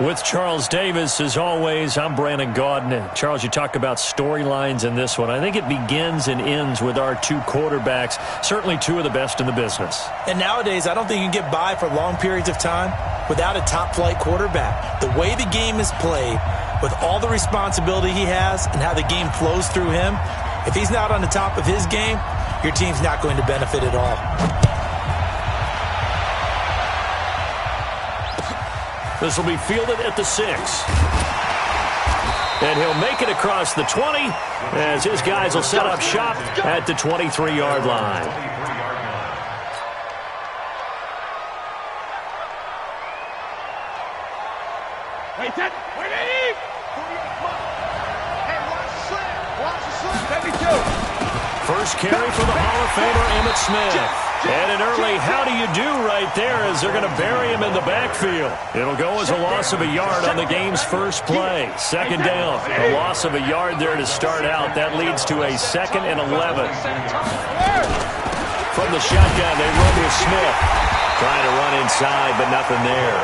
With Charles Davis, as always, I'm Brandon Gaudin. Charles, you talk about storylines in this one. I think it begins and ends with our two quarterbacks, certainly two of the best in the business. And nowadays, I don't think you can get by for long periods of time without a top-flight quarterback. The way the game is played, with all the responsibility he has and how the game flows through him, if he's not on the top of his game, your team's not going to benefit at all. This will be fielded at the 6. And he'll make it across the 20 as his guys will set up shop at the 23-yard line. First carry for the Hall of Famer Emmitt Smith. And an early how do you do right there as they're going to bury him in the backfield. It'll go as a loss of a yard on the game's first play. Second down. A loss of a yard there to start out. That leads to a 2nd and 11. From the shotgun, they run with Smith. Trying to run inside, but nothing there.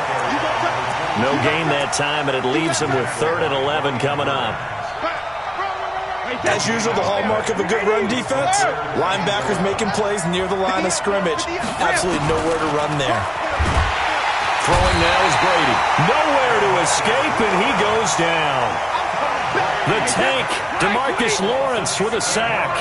No gain that time, and it leaves him with 3rd and 11 coming up. As usual, the hallmark of a good run defense, linebackers making plays near the line of scrimmage. Absolutely nowhere to run there. Throwing now is Brady. Nowhere to escape, and he goes down. The tank, DeMarcus Lawrence with a sack.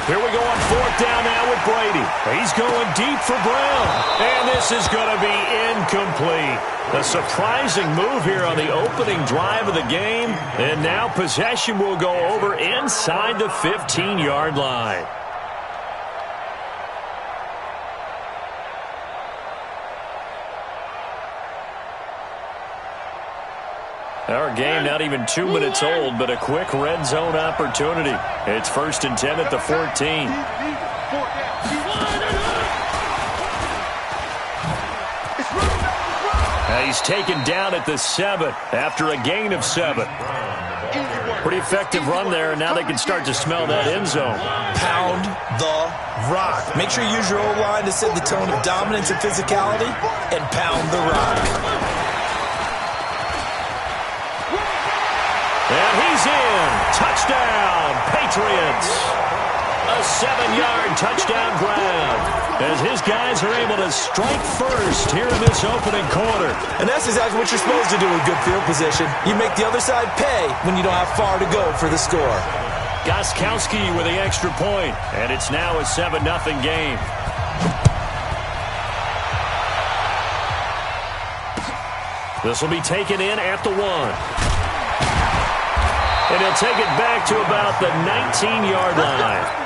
Here we go on 4th down now with Brady. He's going deep for Brown. And this is going to be incomplete. A surprising move here on the opening drive of the game. And now possession will go over inside the 15-yard line. Our game not even 2 minutes old, but a quick red zone opportunity. It's 1st and 10 at the 14. He's taken down at the 7 after a gain of 7. Pretty effective run there, and now they can start to smell that end zone. Pound the rock. Make sure you use your O-line to set the tone of dominance and physicality, and pound the rock. And he's in. Touchdown, Patriots. A 7-yard touchdown grab as his guys are able to strike first here in this opening quarter. And that's exactly what you're supposed to do with good field position. You make the other side pay when you don't have far to go for the score. Gostkowski with the extra point, and it's now a 7-0 game. This will be taken in at the 1. And he'll take it back to about the 19-yard line.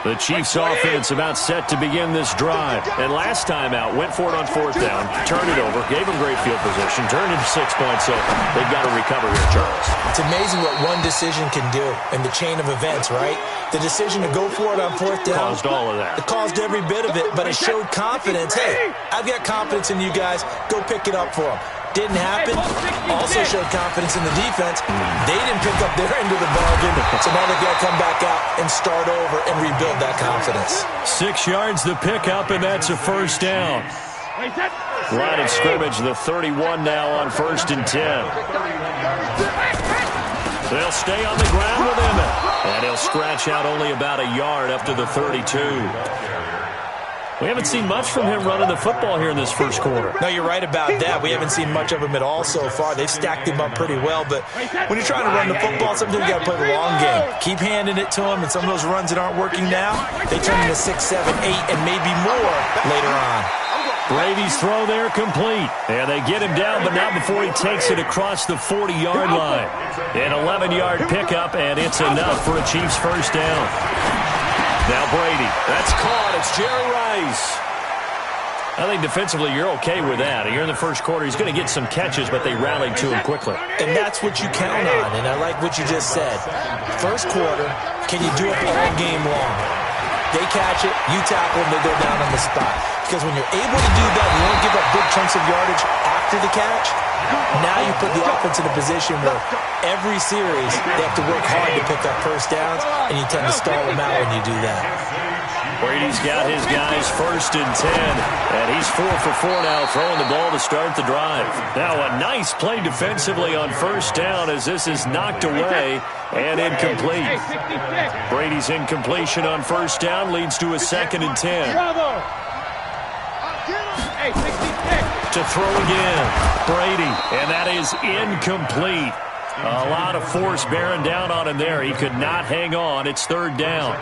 The Chiefs offense about set to begin this drive. And last time out, went for it on 4th down, turned it over, gave them great field position, turned into 6 points. So they've got to recover here, Charles. It's amazing what one decision can do in the chain of events, right? The decision to go for it on 4th down. Caused all of that. It caused every bit of it, but it showed confidence. Hey, I've got confidence in you guys. Go pick it up for them. Didn't happen. Also showed confidence in the defense. They didn't pick up their end of the bargain, so now they've got to come back out and start over and rebuild that confidence. 6 yards the pickup, and that's a 1st down. Line of scrimmage, the 31 now on 1st and 10. They'll stay on the ground with Emmitt, and he'll scratch out only about a yard up to the 32. We haven't seen much from him running the football here in this first quarter. No, you're right about that. We haven't seen much of him at all so far. They've stacked him up pretty well, but when you're trying to run the football, sometimes you got to play the long game. Keep handing it to him, and some of those runs that aren't working now, they turn into 6, 7, 8, and maybe more later on. Brady's throw there complete. And they get him down, but not before he takes it across the 40-yard line. An 11-yard pickup, and it's enough for a Chiefs first down. Now Brady. That's caught. It's Jerry Rice. I think defensively you're okay with that. You're in the first quarter. He's going to get some catches, but they rallied to him quickly. And that's what you count on, and I like what you just said. First quarter, can you do it all game long? They catch it, you tackle them, they go down on the spot. Because when you're able to do that, you don't give up big chunks of yardage after the catch, Now you put the offense in a position where every series they have to work hard to pick up first downs, and you tend to stall them out when you do that. Brady's got his guys 1st and 10, and he's 4 for 4 now, throwing the ball to start the drive. Now a nice play defensively on 1st down as this is knocked away and incomplete. Brady's incompletion on 1st down leads to a 2nd and 10. To throw again, Brady, and that is incomplete. A lot of force bearing down on him there. He could not hang on. It's 3rd down.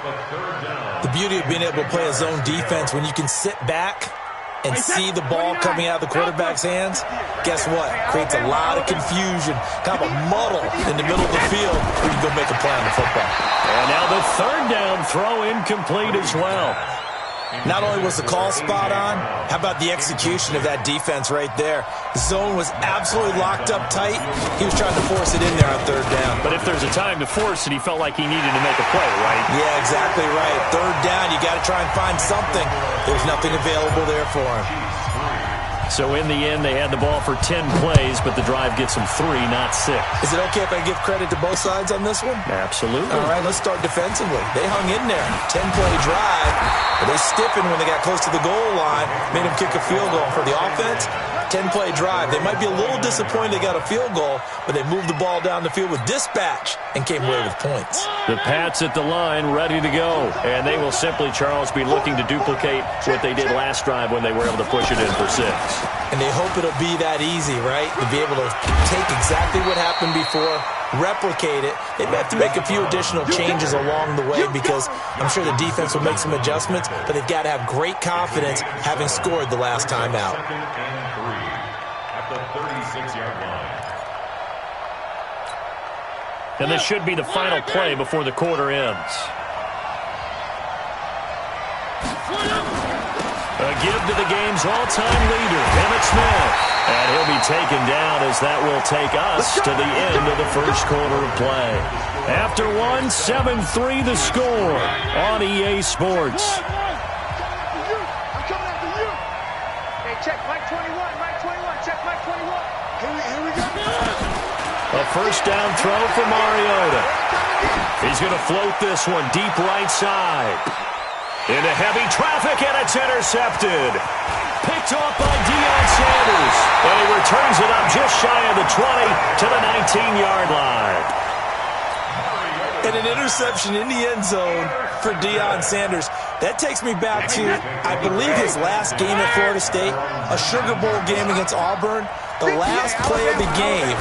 The beauty of being able to play a zone defense when you can sit back and see the ball coming out of the quarterback's hands, guess what? Creates a lot of confusion, kind of a muddle in the middle of the field where you can go make a play on the football. And now the 3rd down throw incomplete as well. Not only was the call spot on, how about the execution of that defense right there? The zone was absolutely locked up tight. He was trying to force it in there on 3rd down. But if there's a time to force it, he felt like he needed to make a play, right? Yeah, exactly right. 3rd down, you got to try and find something. There's nothing available there for him. So in the end, they had the ball for 10 plays, but the drive gets them 3, not 6. Is it okay if I give credit to both sides on this one? Absolutely. All right, let's start defensively. They hung in there. 10-play drive, but they stiffened when they got close to the goal line, made them kick a field goal. For the offense, 10-play drive. They might be a little disappointed they got a field goal, but they moved the ball down the field with dispatch and came away with points. The Pats at the line ready to go, and they will simply, Charles, be looking to duplicate what they did last drive when they were able to push it in for 6. And they hope it'll be that easy, right? To be able to take exactly what happened before, replicate it. They may have to make a few additional changes along the way because I'm sure the defense will make some adjustments, but they've got to have great confidence having scored the last time out. And this should be the final play before the quarter ends. A give to the game's all-time leader, MUT Smith. And he'll be taken down as that will take us to the end of the first quarter of play. After one, 7-3 the score on EA Sports. I'm coming after you. Hey, check Mike 21, Mike 21, check Mike 21. Here we go. A 1st down throw for Mariota. He's going to float this one deep right side. Into heavy traffic, and it's intercepted. Picked off by Deion Sanders. And he returns it up just shy of the 20 to the 19-yard line. And an interception in the end zone for Deion Sanders. That takes me back to, I believe, his last game at Florida State, a Sugar Bowl game against Auburn. The last play of the game,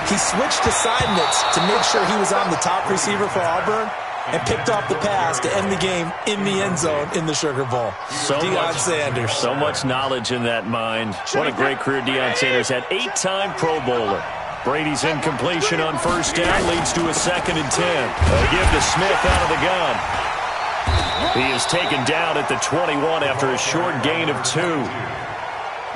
he switched assignments to make sure he was on the top receiver for Auburn and picked off the pass to end the game in the end zone in the Sugar Bowl. Deion Sanders. So much knowledge in that mind. What a great career Deion Sanders had. 8-time Pro Bowler. Brady's incompletion on 1st down leads to a 2nd and 10. A give to Smith out of the gun. He is taken down at the 21 after a short gain of 2.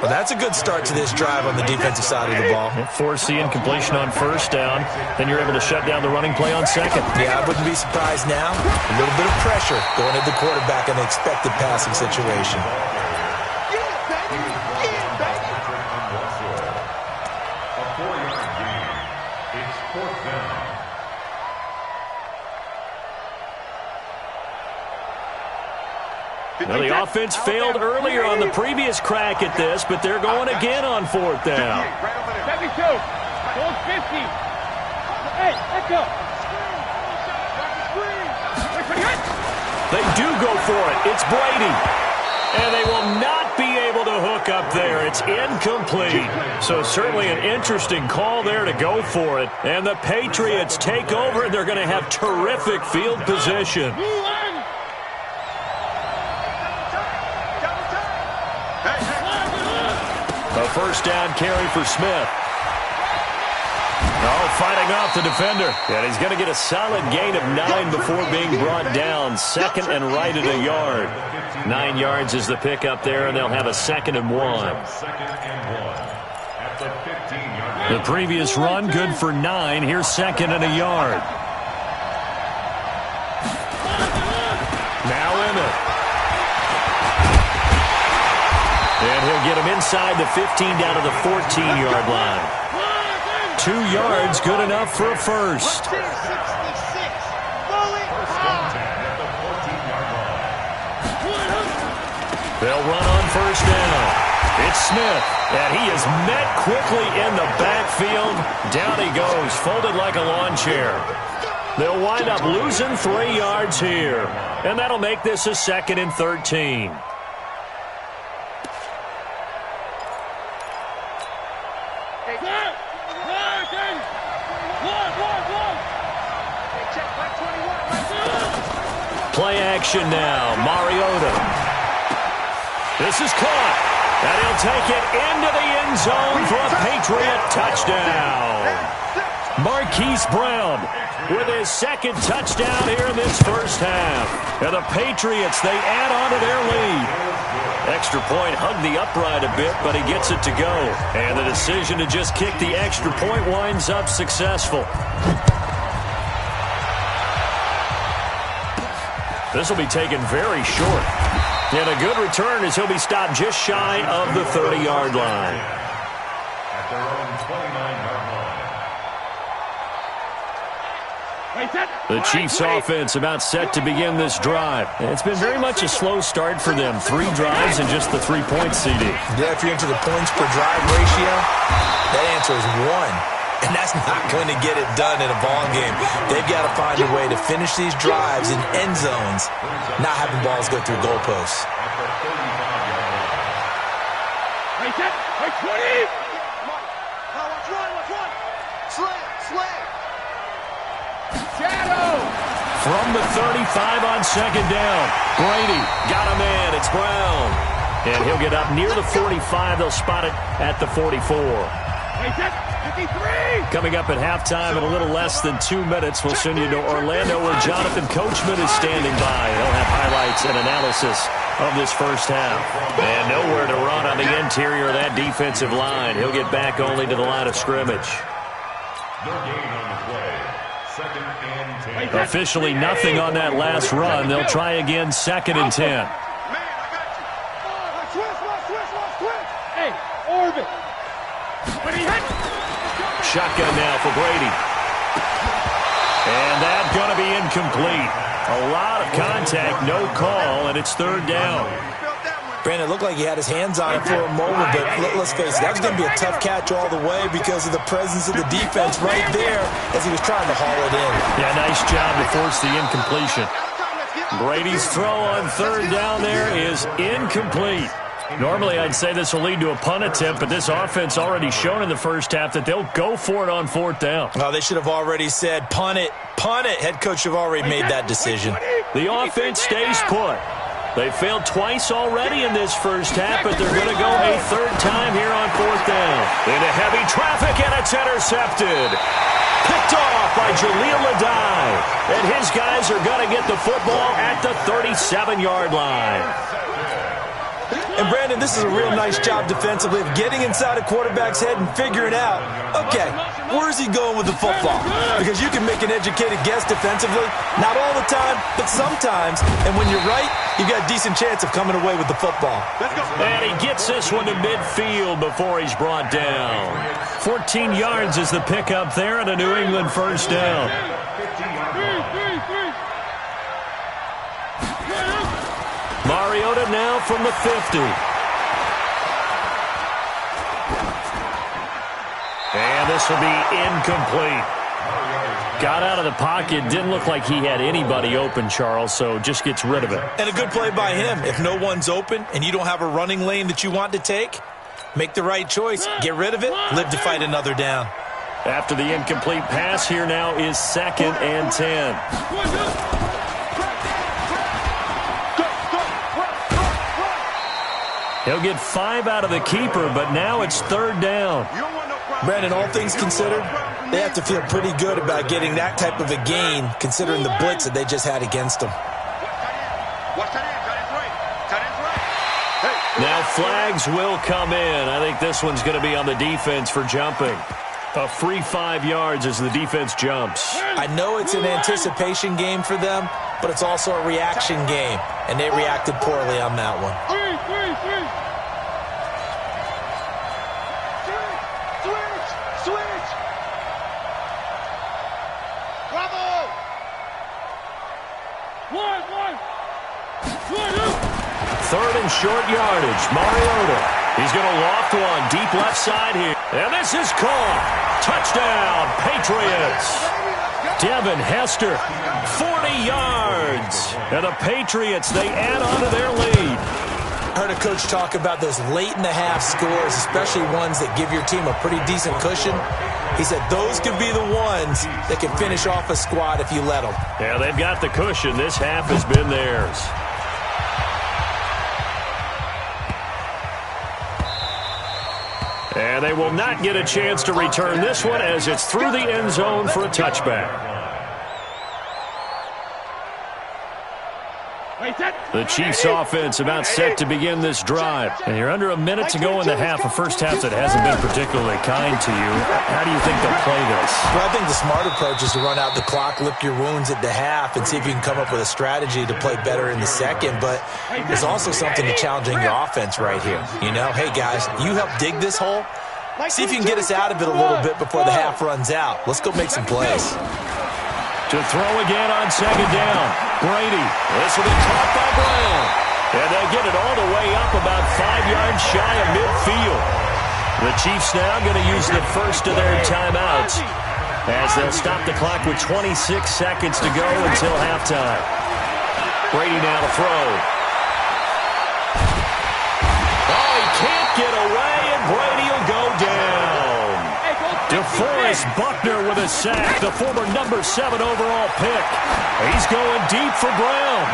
Well, that's a good start to this drive on the defensive side of the ball. Force the incompletion on 1st down. Then you're able to shut down the running play on 2nd. Yeah, I wouldn't be surprised now. A little bit of pressure going at the quarterback in an expected passing situation. Now, the offense failed earlier on the previous crack at this, but they're going again on 4th down. 72. Hold 50. Hey, let's go. They do go for it. It's Brady. And they will not be able to hook up there. It's incomplete. So certainly an interesting call there to go for it. And the Patriots take over, and they're going to have terrific field position. A 1st down carry for Smith. Oh, fighting off the defender. And he's going to get a solid gain of 9 before being brought down. 2nd and right at a yard. 9 yards is the pickup there, and they'll have a 2nd and 1. The previous run, good for 9. Here's 2nd and a yard. Now Emmett. And he'll get him inside the 15 down to the 14-yard line. 2 yards, good enough for a first. They'll run on first down. It's Smith, and he is met quickly in the backfield. Down he goes, folded like a lawn chair. They'll wind up losing 3 yards here, and that'll make this a 2nd and 13. Play action now, Mariota. This is caught, and he'll take it into the end zone for a Patriot touchdown. Marquise Brown with his 2nd touchdown here in this first half. And the Patriots, they add on to their lead. Extra point hugged the upright a bit, but he gets it to go. And the decision to just kick the extra point winds up successful. This will be taken very short. And a good return as he'll be stopped just shy of the 30-yard line. At their own 29-yard line. The Chiefs' offense about set to begin this drive. It's been very much a slow start for them. 3 drives and just the 3-point CD. Yeah, if you're into the points per drive ratio, that answer is 1. And that's not going to get it done in a ball game. They've got to find a way to finish these drives in end zones, not having balls go through goalposts. From the 35 on 2nd down. Brady got a man. It's Brown. And he'll get up near the 45. They'll spot it at the 44. Coming up at halftime in a little less than 2 minutes, we'll send you to Orlando where Jonathan Coachman is standing by. He'll have highlights and analysis of this first half. And nowhere to run on the interior of that defensive line. He'll get back only to the line of scrimmage. Officially nothing on that last run. They'll try again, 2nd and 10. Hey, Orbit. Shotgun now for Brady. And that's going to be incomplete. A lot of contact, no call, and it's 3rd down. Brandon, it looked like he had his hands on it for a moment, but let's face it, that was going to be a tough catch all the way because of the presence of the defense right there as he was trying to haul it in. Yeah, nice job to force the incompletion. Brady's throw on 3rd down there is incomplete. Normally, I'd say this will lead to a punt attempt, but this offense already shown in the first half that they'll go for it on 4th down. Oh, they should have already said, punt it, punt it. Head coach have already made that decision. The offense stays put. They failed twice already in this first half, but they're going to go a 3rd time here on 4th down. Into heavy traffic, and it's intercepted. Picked off by Jaleel Adai. And his guys are going to get the football at the 37-yard line. And, Brandon, this is a real nice job defensively of getting inside a quarterback's head and figuring out, okay, where is he going with the football? Because you can make an educated guess defensively, not all the time, but sometimes. And when you're right, you've got a decent chance of coming away with the football. And he gets this one to midfield before he's brought down. 14 yards is the pickup there and a New England first down. Mariota now from the 50. And this will be incomplete. Got out of the pocket. Didn't look like he had anybody open, Charles, so just gets rid of it. And a good play by him. If no one's open and you don't have a running lane that you want to take, make the right choice. Get rid of it. Live to fight another down. After the incomplete pass, here now is 2nd and 10. He'll get 5 out of the keeper, but now it's 3rd down. Brandon, all things considered, they have to feel pretty good about getting that type of a gain, considering the blitz that they just had against them. Now flags will come in. I think this one's going to be on the defense for jumping. A free 5 yards as the defense jumps. I know it's an anticipation game for them, but it's also a reaction game, and they reacted poorly on that one. Third and short yardage. Mariota. He's going to loft one deep left side here. And this is caught. Touchdown, Patriots. Devin Hester, 40 yards. And the Patriots, they add on to their lead. I heard a coach talk about those late-in-the-half scores, especially ones that give your team a pretty decent cushion. He said those could be the ones that can finish off a squad if you let them. Yeah, they've got the cushion. This half has been theirs. And they will not get a chance to return this one as it's through the end zone for a touchback. The Chiefs offense about set to begin this drive. And you're under a minute to go in the half, a first half that hasn't been particularly kind to you. How do you think they'll play this? Well, I think the smart approach is to run out the clock, lick your wounds at the half, and see if you can come up with a strategy to play better in the second. But there's also something to challenging your offense right here. You know, hey, guys, you help dig this hole. See if you can get us out of it a little bit before the half runs out. Let's go make some plays. To throw again on second down. Brady. This will be caught by Brown. And they get it all the way up about 5 yards shy of midfield. The Chiefs now going to use the first of their timeouts as they'll stop the clock with 26 seconds to go until halftime. Brady now to throw. Oh, he can't get away, and Brady will go down. DeForest Buckner with a sack, the former number 7 overall pick. He's going deep for Brown.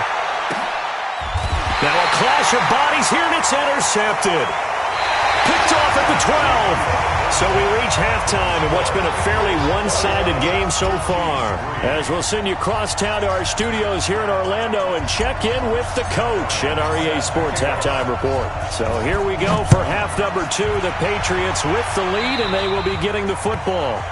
Now a clash of bodies here, and it's intercepted. Picked off at the 12. So we reach halftime in what's been a fairly one-sided game so far. As we'll send you cross town to our studios here in Orlando and check in with the coach at our EA Sports Halftime Report. So here we go for half number 2. The Patriots with the lead, and they will be getting the football.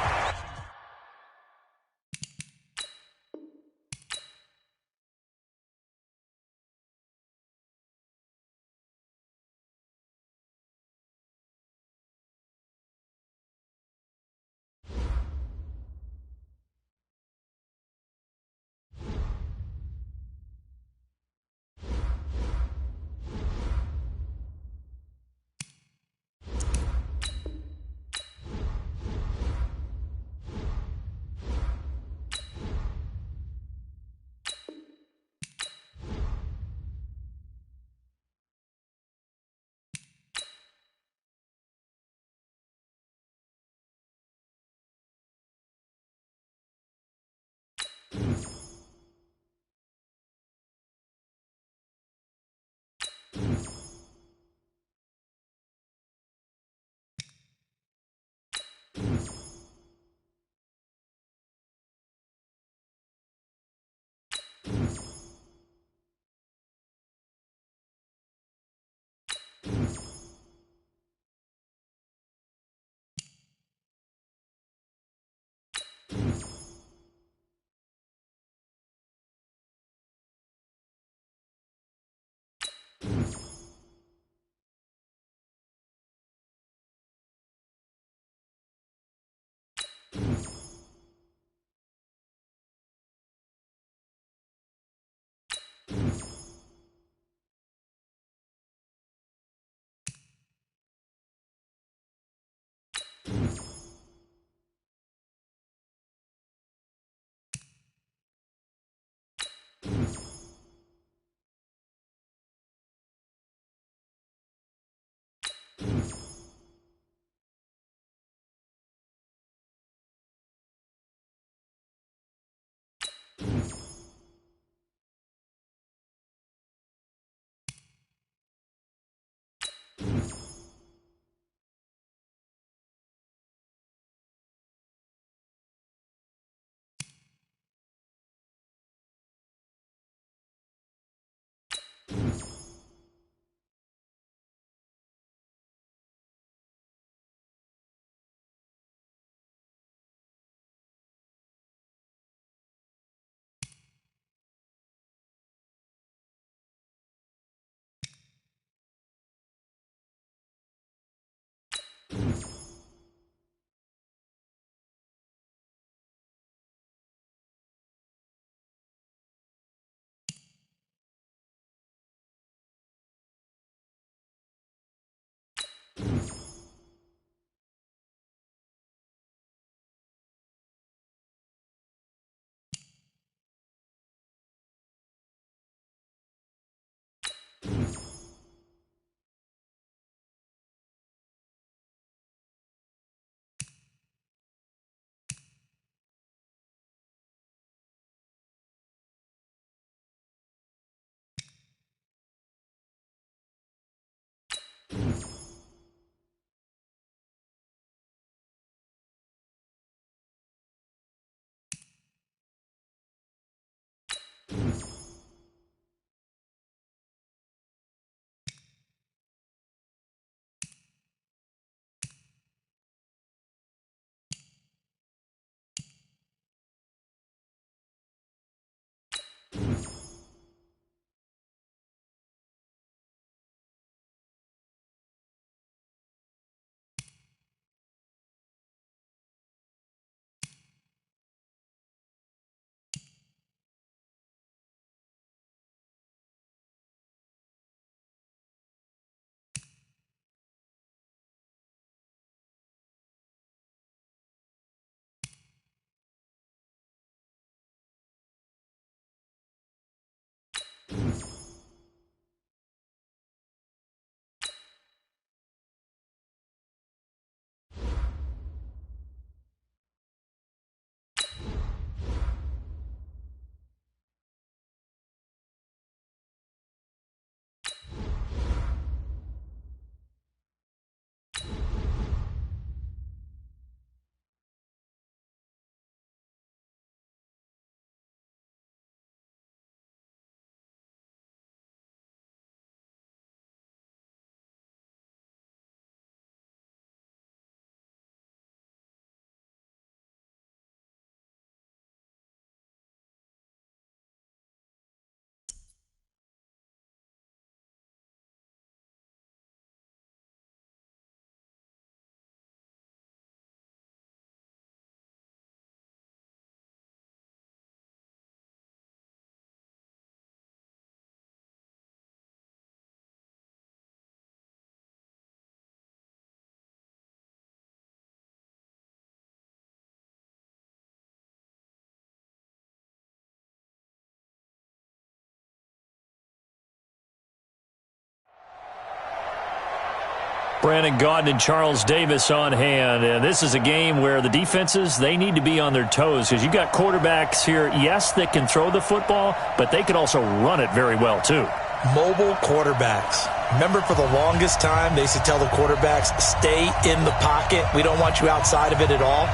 Brandon Gaudin and Charles Davis on hand. And this is a game where the defenses, they need to be on their toes because you've got quarterbacks here, yes, that can throw the football, but they can also run it very well too. Mobile quarterbacks. Remember, for the longest time, they used to tell the quarterbacks, stay in the pocket. We don't want you outside of it at all.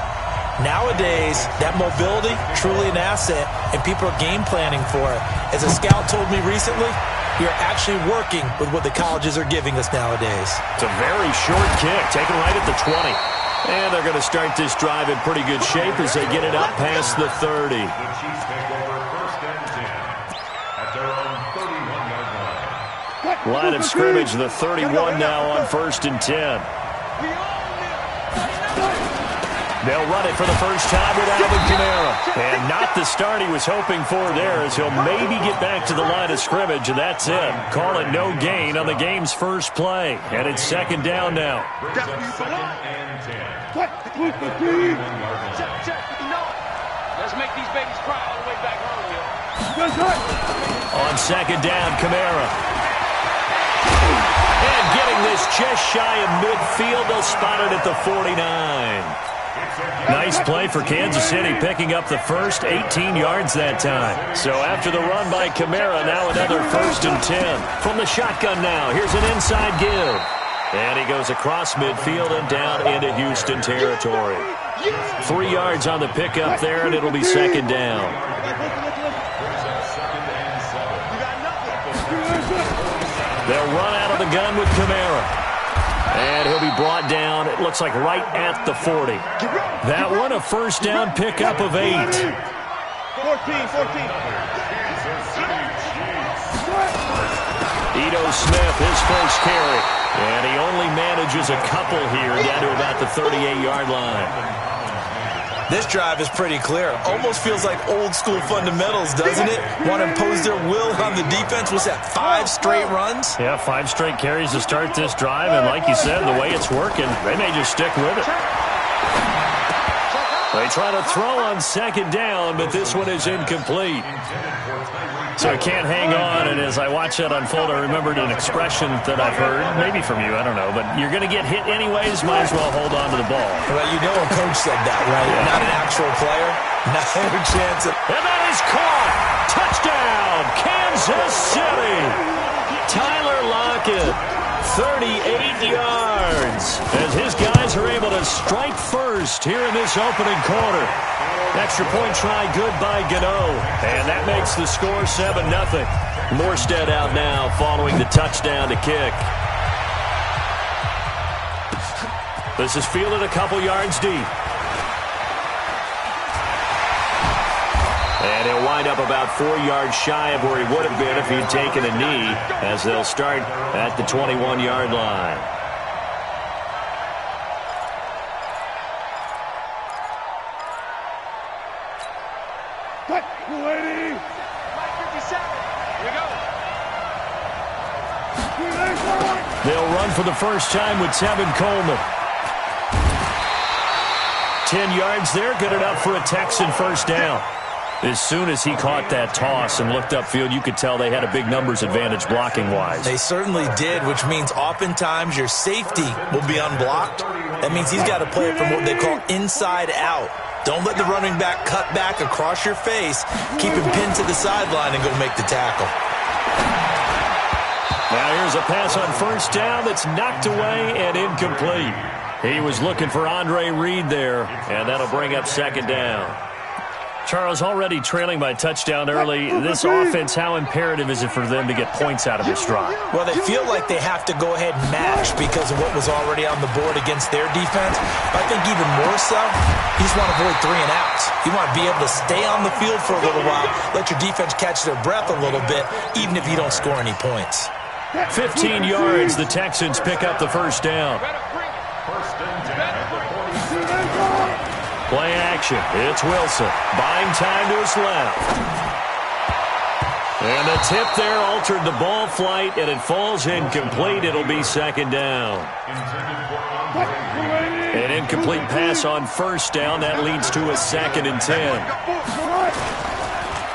Nowadays, that mobility, truly an asset, and people are game planning for it. As a scout told me recently, we are actually working with what the colleges are giving us nowadays. It's a very short kick, taken right at the 20. And they're going to start this drive in pretty good shape as they get it up past the 30. The Chiefs take over first and 10 at their own 31-yard line. Line of scrimmage, the 31 now on first and 10. They'll run it for the first time with Alvin Kamara. And not the start he was hoping for there, as he'll maybe get back to the line of scrimmage, and that's it. Call it no gain on the game's first play. And it's second down now. Brings up second and 10. Let's make these babies cry all the way back home, On second down, Kamara. And getting this just shy of midfield, they'll spot it at the 49. Nice play for Kansas City, picking up the first 18 yards that time. So after the run by Kamara, now another first and 10. From the shotgun now, here's an inside give. And he goes across midfield and down into Houston territory. 3 yards on the pickup there, and it'll be second down. They'll run out of the gun with Kamara. And he'll be brought down, it looks like right at the 40. That one a first down pickup of 8. 14. Ito Smith, his first carry. And he only manages a couple here down to about the 38-yard line. This drive is pretty clear. Almost feels like old school fundamentals, doesn't it? Want to impose their will on the defense. Was that 5 straight runs? Yeah, 5 straight carries to start this drive. And like you said, the way it's working, they may just stick with it. They try to throw on second down, but this one is incomplete. So I can't hang on, and as I watch that unfold, I remembered an expression that I've heard, maybe from you, I don't know, but you're going to get hit anyways, might as well hold on to the ball. Well, you know a coach said that, right? Yeah. Not an actual player. Not a chance. And that is caught. Touchdown, Kansas City. Tyler Lockett, 38 yards, as his guys are able to strike first here in this opening quarter. Extra point try good by Gano, and that makes the score 7-0. Morstead out now following the touchdown to kick. This is fielded a couple yards deep. And he'll wind up about 4 yards shy of where he would have been if he'd taken a knee, as they'll start at the 21-yard line. Ready? 57. Here we go. They'll run for the first time with Tevin Coleman. 10 yards there, good enough for a Texan first down. As soon as he caught that toss and looked upfield, you could tell they had a big numbers advantage blocking-wise. They certainly did, which means oftentimes your safety will be unblocked. That means he's got to play it from what they call inside out. Don't let the running back cut back across your face. Keep him pinned to the sideline and go make the tackle. Now here's a pass on first down that's knocked away and incomplete. He was looking for Andre Reed there, and that'll bring up second down. Charles, already trailing by touchdown early. This offense, how imperative is it for them to get points out of this drive? Well, they feel like they have to go ahead and match because of what was already on the board against their defense. But I think even more so, you just want to avoid 3 and outs. You want to be able to stay on the field for a little while, let your defense catch their breath a little bit, even if you don't score any points. 15 yards, the Texans pick up the first down. Play action. It's Wilson. Buying time to his left. And the tip there altered the ball flight, and it falls incomplete. It'll be second down. An incomplete pass on first down. That leads to a 2nd and 10.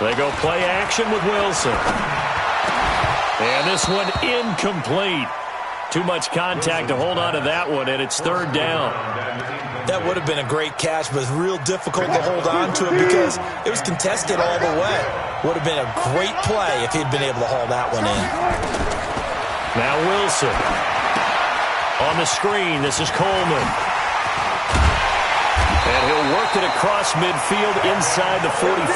They go play action with Wilson. And this one incomplete. Too much contact to hold on to that one, and it's third down. That would have been a great catch, but it's real difficult to hold on to it because it was contested all the way. Would have been a great play if he'd been able to haul that one in. Now Wilson. On the screen, this is Coleman. And he'll work it across midfield inside the 45.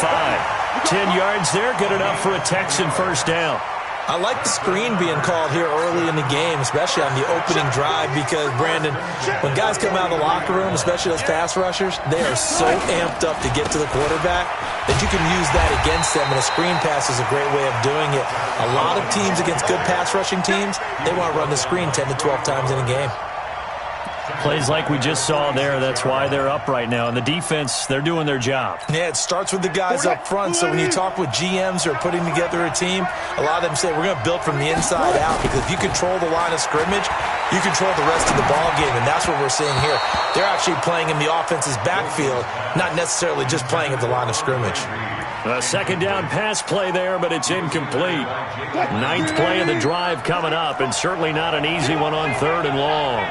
10 yards there, good enough for a Texan first down. I like the screen being called here early in the game, especially on the opening drive, because, Brandon, when guys come out of the locker room, especially those pass rushers, they are so amped up to get to the quarterback that you can use that against them, and a screen pass is a great way of doing it. A lot of teams against good pass rushing teams, they want to run the screen 10 to 12 times in a game. Plays like we just saw there, that's why they're up right now. And the defense, they're doing their job. Yeah, it starts with the guys up front. So when you talk with GMs who are putting together a team, a lot of them say, we're going to build from the inside out. Because if you control the line of scrimmage, you control the rest of the ball game. And that's what we're seeing here. They're actually playing in the offense's backfield, not necessarily just playing at the line of scrimmage. A second down pass play there, but it's incomplete. 9th play of the drive coming up, and certainly not an easy one on 3rd and long.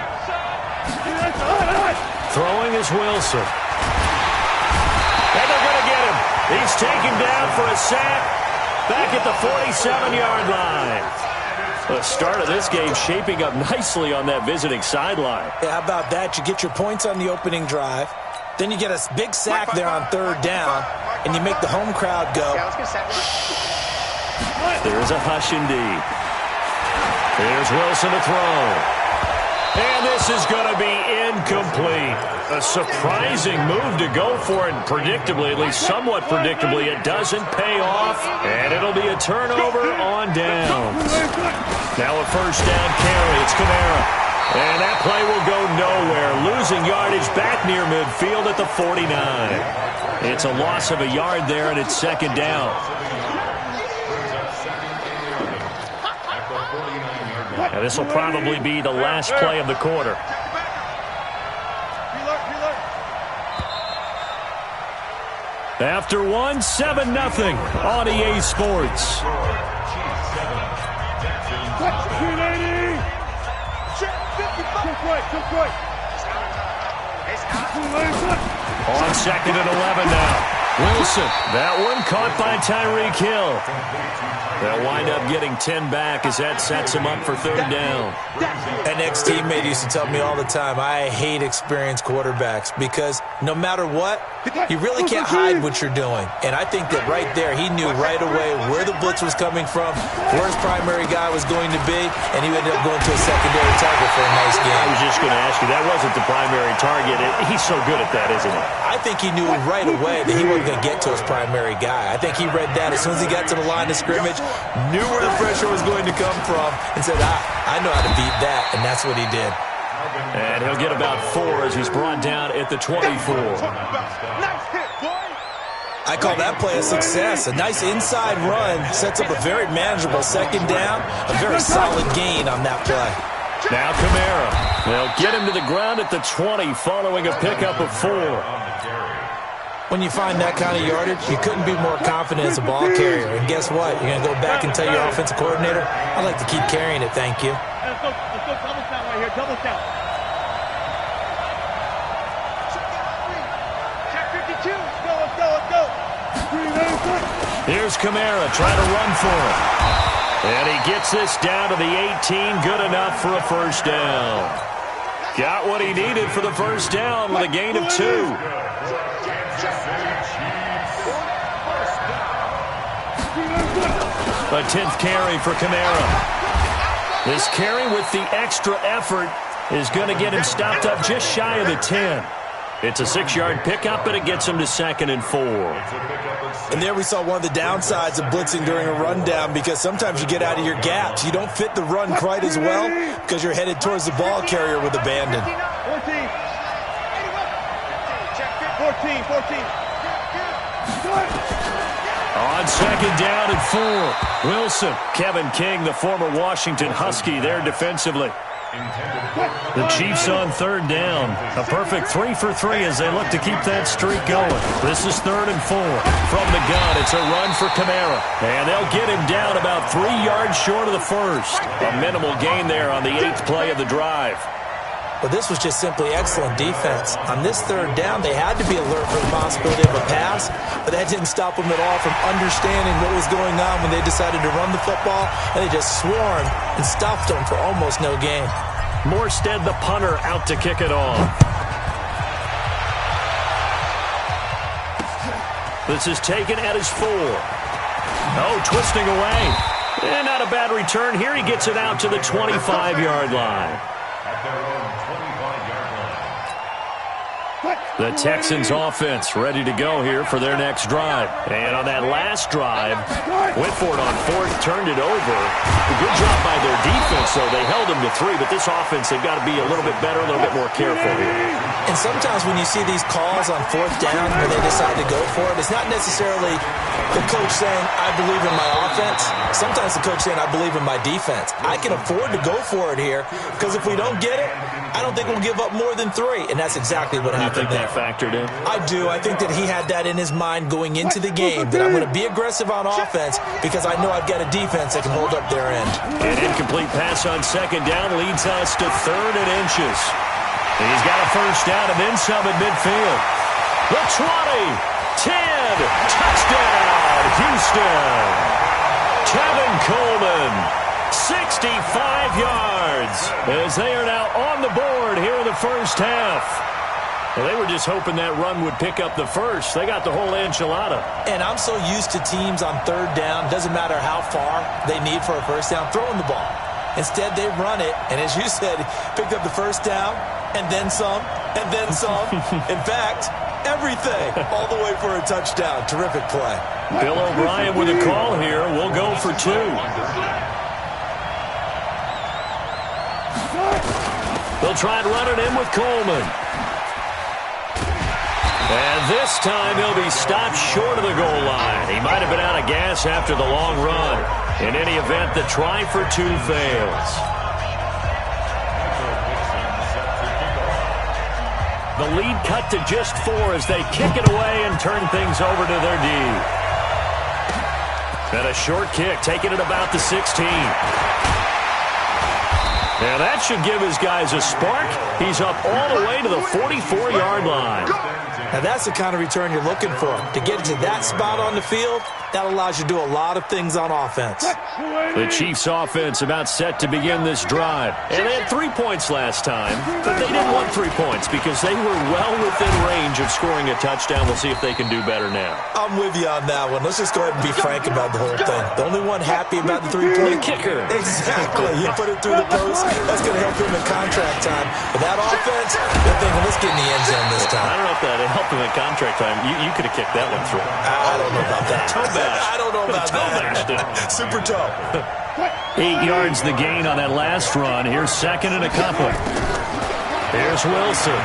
Throwing is Wilson. And they're going to get him. He's taken down for a sack back at the 47-yard line. The start of this game shaping up nicely on that visiting sideline. Yeah, how about that? You get your points on the opening drive. Then you get a big sack there on 3rd down, and you make the home crowd go. There's a hush indeed. Here's Wilson to throw. And this is going to be incomplete. A surprising move to go for it, predictably, at least somewhat predictably. It doesn't pay off, and it'll be a turnover on downs. Now a first down carry. It's Kamara. And that play will go nowhere. Losing yardage back near midfield at the 49. It's a loss of a yard there, and it's second down. Now this will probably be the last play of the quarter. After one, 7-0 on EA Sports. On 2nd and 11 now. Wilson, that one caught by Tyreek Hill. They'll wind up getting 10 back as that sets him up for 3rd down. An ex-teammate used to tell me all the time, I hate experienced quarterbacks because no matter what, you really can't hide what you're doing. And I think that right there, he knew right away where the blitz was coming from, where his primary guy was going to be, and he ended up going to a secondary target for a nice game. I was just going to ask you, that wasn't the primary target. He's so good at that, isn't he? I think he knew right away that he wasn't going to get to his primary guy. I think he read that as soon as he got to the line of scrimmage, knew where the pressure was going to come from, and said, I know how to beat that, and that's what he did. And he'll get about 4 as he's brought down at the 24. I call that play a success. A nice inside run sets up a very manageable 2nd down, a very solid gain on that play. Now Kamara. They'll get him to the ground at the 20 following a pickup of 4. When you find that kind of yardage, you couldn't be more confident as a ball carrier. And guess what? You're going to go back and tell your offensive coordinator, I'd like to keep carrying it, thank you. Let's go double count right here, double count. Check 52. Let's go. Here's Kamara trying to run for it. And he gets this down to the 18, good enough for a 1st down. Got what he needed for the 1st down with a gain of 2. A 10th carry for Kamara. This carry with the extra effort is going to get him stopped up just shy of the 10. It's a 6-yard pickup, but it gets him to 2nd and 4. And there we saw one of the downsides of blitzing during a rundown because sometimes you get out of your gaps. You don't fit the run quite as well because you're headed towards the ball carrier with abandon. 14. On 2nd down and 4. Wilson, Kevin King, the former Washington Husky there defensively. The Chiefs on 3rd down. A perfect 3 for 3 as they look to keep that streak going. This is 3rd and 4. From the gun, it's a run for Kamara. And they'll get him down about 3 yards short of the 1st. A minimal gain there on the 8th play of the drive. But this was just simply excellent defense. On this 3rd down, they had to be alert for the possibility of a pass, but that didn't stop them at all from understanding what was going on when they decided to run the football, and they just swarmed and stopped them for almost no gain. Morstead, the punter, out to kick it off. This is taken at his 4. Oh, twisting away. And not a bad return. Here he gets it out to the 25-yard line. The Texans offense ready to go here for their next drive. And on that last drive, went for it on 4th, turned it over. A good job by their defense, though. They held them to 3, but this offense, they've got to be a little bit better, a little bit more careful here. And sometimes when you see these calls on 4th down where they decide to go for it, it's not necessarily the coach saying, I believe in my offense. Sometimes the coach saying, I believe in my defense. I can afford to go for it here because if we don't get it, I don't think we'll give up more than 3. And that's exactly what happened there. You think that factored in? I do. I think that he had that in his mind going into the game, that I'm going to be aggressive on offense because I know I've got a defense that can hold up their end. An incomplete pass on 2nd down leads us to 3rd and inches. He's got a 1st down and then some at midfield. The 20, 10, touchdown, Houston. Kevin Coleman, 65 yards as they are now on the board here in the 1st half. Well, they were just hoping that run would pick up the 1st. They got the whole enchilada. And I'm so used to teams on 3rd down, doesn't matter how far they need for a 1st down, throwing the ball. Instead, they run it, and as you said, picked up the 1st down, and then some, and then some. In fact, everything, all the way for a touchdown. Terrific play. Bill O'Brien with a call here. We'll go for 2. They'll try and run it in with Coleman. And this time he'll be stopped short of the goal line. He might have been out of gas after the long run. In any event, the try for 2 fails. The lead cut to just 4 as they kick it away and turn things over to their D. And a short kick, taking it about the 16. And that should give his guys a spark. He's up all the way to the 44-yard line. Now that's the kind of return you're looking for. To get to that spot on the field, that allows you to do a lot of things on offense. The Chiefs' offense about set to begin this drive. And they had 3 points last time, but they didn't want 3 points because they were well within range of scoring a touchdown. We'll see if they can do better now. I'm with you on that one. Let's just go ahead and be frank about the whole thing. The only one happy about the 3-point kicker. Exactly. You put it through the post. That's going to help him in contract time. But that offense, they're thinking, let's get in the end zone this time. I don't know if that helped him in contract time. You could have kicked that one through. I don't know about that. I don't know about that. Super toe. 8 yards the gain on that last run. Here's second and a couple. Here's Wilson.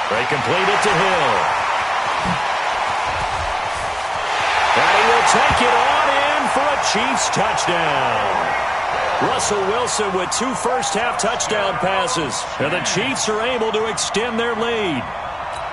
They complete it to Hill. And he will take it on in for a Chiefs touchdown. Russell Wilson with 2 first-half touchdown passes. And the Chiefs are able to extend their lead.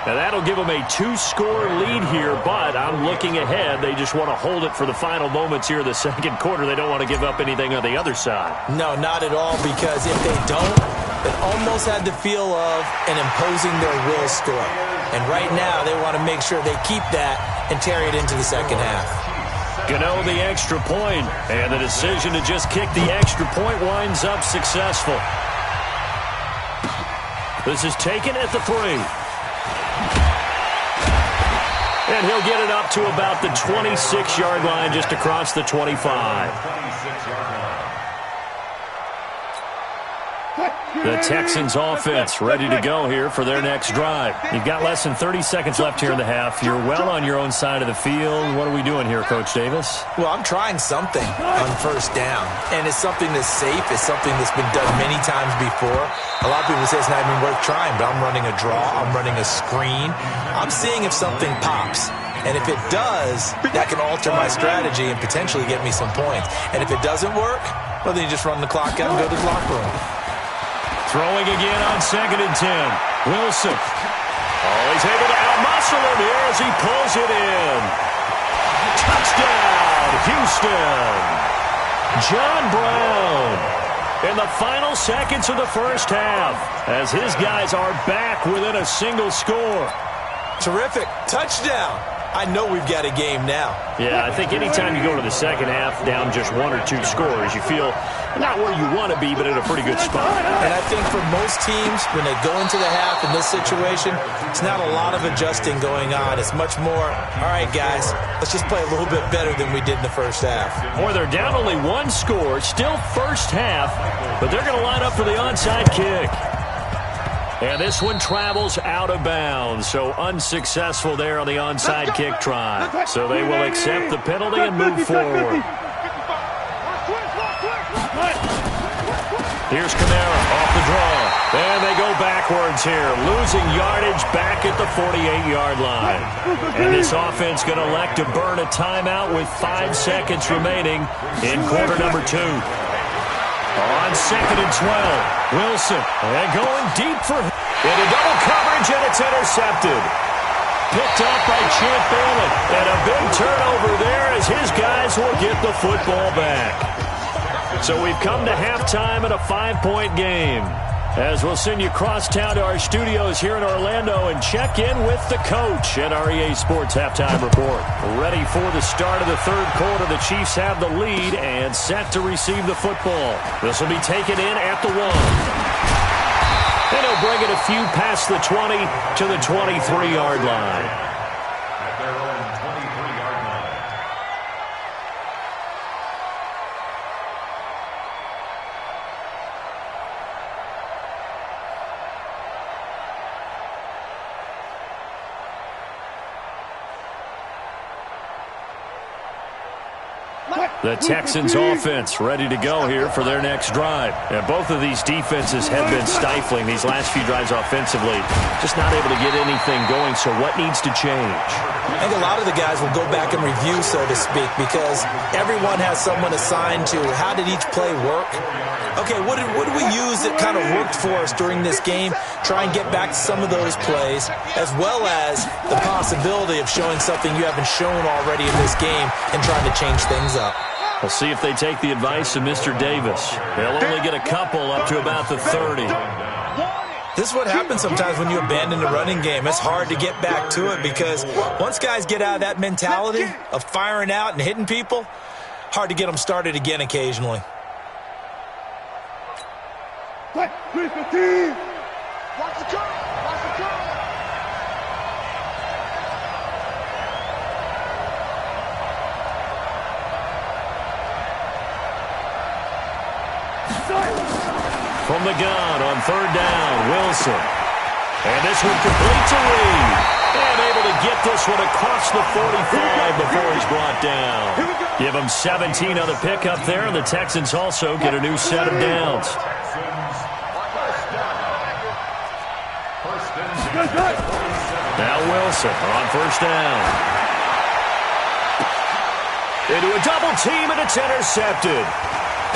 And that'll give them a 2-score lead here, but I'm looking ahead. They just want to hold it for the final moments here in the second quarter. They don't want to give up anything on the other side. No, not at all, because if they don't, it almost had the feel of an imposing their will score. And right now, they want to make sure they keep that and carry it into the second half. Gano the extra point, and the decision to just kick the extra point winds up successful. This is taken at the 3. And he'll get it up to about the 26-yard line, just across the 25. The Texans offense ready to go here for their next drive. You've got less than 30 seconds left here in the half. You're well on your own side of the field. What are we doing here, Coach Davis? Well, I'm trying something on first down, and it's something that's safe. It's something that's been done many times before. A lot of people say it's not even worth trying, but I'm running a draw. I'm running a screen. I'm seeing if something pops. And if it does, that can alter my strategy and potentially get me some points. And if it doesn't work, well, then you just run the clock out and go to the locker room. Throwing again on 2nd and 10. Wilson. Oh, he's able to outmuscle him here as he pulls it in. Touchdown, Houston. John Brown in the final seconds of the first half as his guys are back within a single score. Terrific. Touchdown. I know we've got a game now. Yeah, I think anytime you go to the second half down just 1 or 2 scores, you feel not where you want to be, but in a pretty good spot. And I think for most teams, when they go into the half in this situation, it's not a lot of adjusting going on. It's much more, all right, guys, let's just play a little bit better than we did in the first half. Or they're down only 1 score, still first half, but they're going to line up for the onside kick. And this one travels out of bounds, so unsuccessful there on the onside kick try. So they will accept the penalty and move forward. Here's Kamara off the draw. And they go backwards here, losing yardage back at the 48-yard line. And this offense going to elect to burn a timeout with 5 seconds remaining in quarter number 2. On 2nd and 12, Wilson, and going deep for into double coverage, and it's intercepted. Picked up by Champ Bailey, and a big turnover there as his guys will get the football back. So we've come to halftime in a 5-point game. As we'll send you crosstown to our studios here in Orlando and check in with the coach at our EA Sports Halftime Report. Ready for the start of the third quarter. The Chiefs have the lead and set to receive the football. This will be taken in at the 1. And he'll bring it a few past the 20 to the 23-yard line. At their own 23-yard line. The Texans offense ready to go here for their next drive. And both of these defenses have been stifling these last few drives offensively. Just not able to get anything going, so what needs to change? I think a lot of the guys will go back and review, so to speak, because everyone has someone assigned to how did each play work. Okay, what did we use that kind of worked for us during this game? Try and get back to some of those plays, as well as the possibility of showing something you haven't shown already in this game and trying to change things up. We'll see if they take the advice of Mr. Davis. They'll only get a couple up to about the 30. This is what happens sometimes when you abandon the running game. It's hard to get back to it because once guys get out of that mentality of firing out and hitting people, hard to get them started again occasionally. Watch the curve. Watch the curve. From the gun on third down, Wilson. And this one complete to Reed. And able to get this one across the 45 before he's brought down. Give him 17 on the pickup there, and the Texans also get a new set of downs. Now Wilson on first down. Into a double team, and it's intercepted.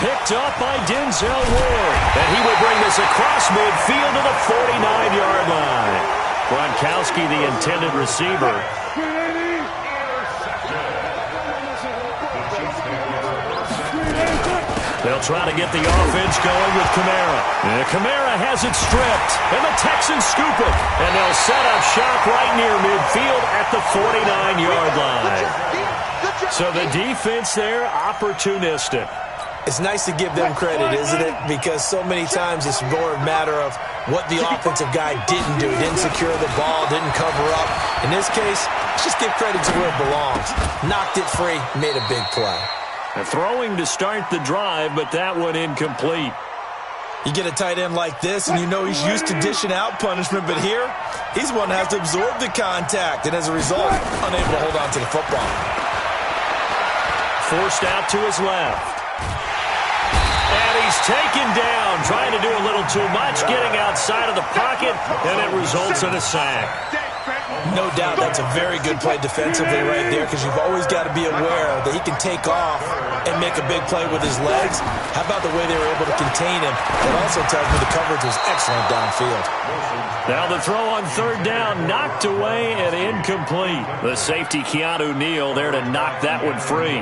Picked up by Denzel Ward. And he will bring this across midfield to the 49-yard line. Gronkowski, the intended receiver. They'll try to get the offense going with Kamara. And Kamara has it stripped. And the Texans scoop it. And they'll set up shop right near midfield at the 49-yard line. So the defense there, opportunistic. It's nice to give them credit, isn't it? Because so many times it's more a matter of what the offensive guy didn't do. Didn't secure the ball, didn't cover up. In this case, let's just give credit to where it belongs. Knocked it free, made a big play. They're throwing to start the drive, but that one incomplete. You get a tight end like this, and you know he's used to dishing out punishment, but here, he's one that has to absorb the contact, and as a result, unable to hold on to the football. Forced out to his left. And he's taken down, trying to do a little too much, getting outside of the pocket, and it results in a sack. No doubt that's a very good play defensively right there because you've always got to be aware that he can take off and make a big play with his legs. How about the way they were able to contain him? It also tells me the coverage was excellent downfield. Now the throw on third down, knocked away and incomplete. The safety, Keanu Neal, there to knock that one free.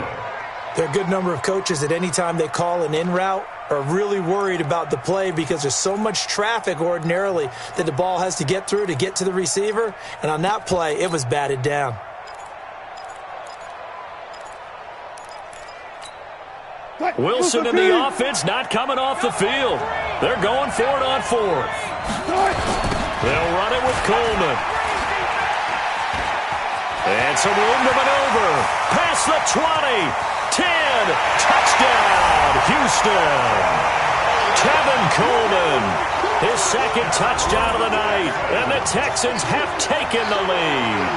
There are a good number of coaches that any time they call an in route are really worried about the play because there's so much traffic ordinarily that the ball has to get through to get to the receiver. And on that play, it was batted down. Wilson and the offense not coming off the field. They're going for it on fourth. They'll run it with Coleman. And some room to maneuver. Past the 20. 10, touchdown, Houston. Tevin Coleman, his second touchdown of the night, and the Texans have taken the lead.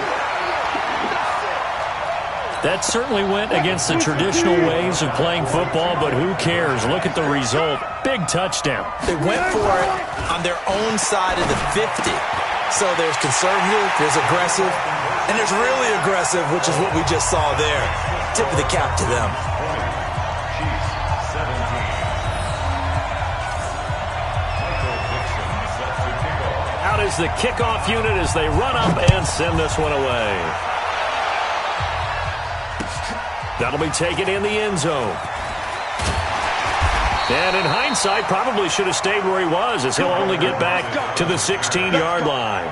That certainly went against the traditional ways of playing football, but who cares? Look at the result. Big touchdown. They went for it on their own side of the 50. So there's conservative, there's aggressive, and there's really aggressive, which is what we just saw there. Tip of the cap to them. Out is the kickoff unit as they run up and send this one away. That'll be taken in the end zone. And in hindsight, probably should have stayed where he was as he'll only get back to the 16-yard line.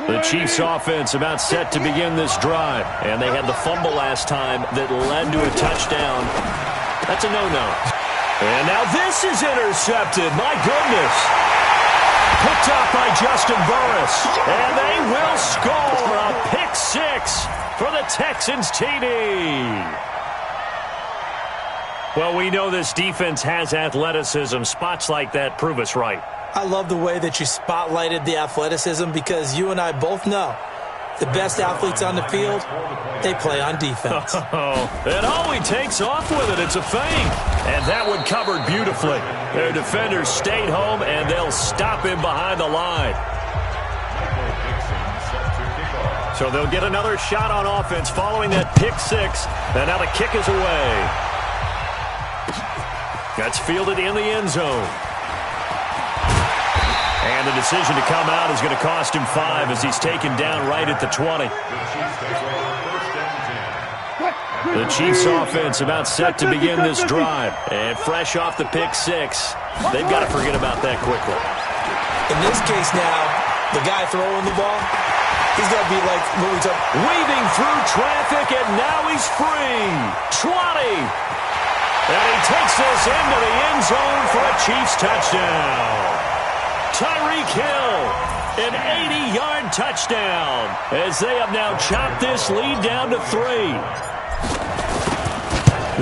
The Chiefs offense about set to begin this drive. And they had the fumble last time that led to a touchdown. That's a no-no. And now this is intercepted. My goodness. Picked up by Justin Burris. And they will score a pick six for the Texans TD. Well, we know this defense has athleticism. Spots like that prove us right. I love the way that you spotlighted the athleticism because you and I both know the best athletes on the field, they play on defense. And he takes off with it. It's a feint. And that one covered beautifully. Their defenders stayed home, and they'll stop him behind the line. So they'll get another shot on offense following that pick six. And now the kick is away. That's fielded in the end zone. And the decision to come out is going to cost him 5 as he's taken down right at the 20. The Chiefs offense about set to begin this drive. And fresh off the pick six, they've got to forget about that quickly. In this case now, the guy throwing the ball, he's got to be like weaving through traffic, and now he's free. 20. And he takes this into the end zone for a Chiefs touchdown. Tyreek Hill, an 80-yard touchdown, as they have now chopped this lead down to 3.